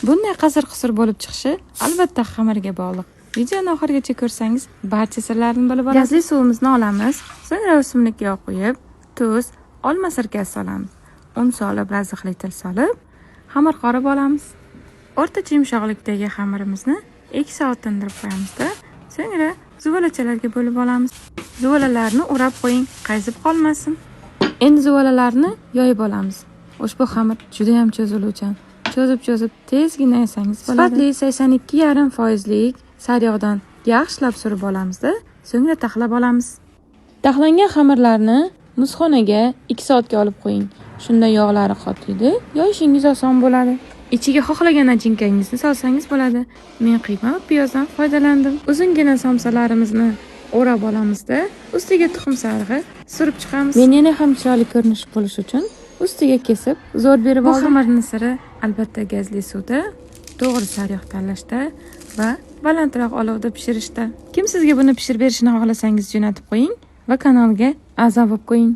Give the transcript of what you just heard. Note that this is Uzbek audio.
Bunday qasir-qusur bo'lib chiqishi albatta xamirga bog'liq. Videoni oxirigacha ko'rsangiz, barcha sirlarini bilib olasiz. Gazli suvimizni olamiz, so'ngra o'simlik yog' qo'yib, tuz, olma sirkasi solamiz. Un solib, raziqli til solib, xamir qorib olamiz. O'rtacha yumshoqlikdagi xamirimizni 2 soat tindirib qo'yamiz-da, so'ngra zuvolachalarga bo'lib olamiz. Zuvolalarni o'rab qo'ying, qayzib qolmasin. Endi zuvolalarni yoyib olamiz. Ushbu xamir juda ham cho'ziluvchan. Cho'zib tezgina yesangiz bo'ladi. Sifatli 82,5% sariyog'dan yaxshilab surib olamiz-da, so'ngra taxlab olamiz. Taxlangan xamirlarni muzxonaga 2 soatga olib qo'ying. Shunda yog'lari qotiydi, yoyishingiz oson bo'ladi. Ichiga xohlagan achinkangizni solsangiz bo'ladi. Men qiyma va piyozdan foydalandim. Uzungina somsalarimizni o'rab olamizda, ustiga tuxum sarig'i surib chiqamiz. Men yana ham chiroyli ko'rinish bo'lish uchun ustiga kesib zo'r berib oldim. Bu xamirning siri albatta gazli suvda, to'g'ri sariyog' tanlashda va balandroq olovda pishirishda. Kim sizga buni pishirib berishini xohlasangiz jo'natib qo'ying va kanalga a'zo bo'lib qo'ying.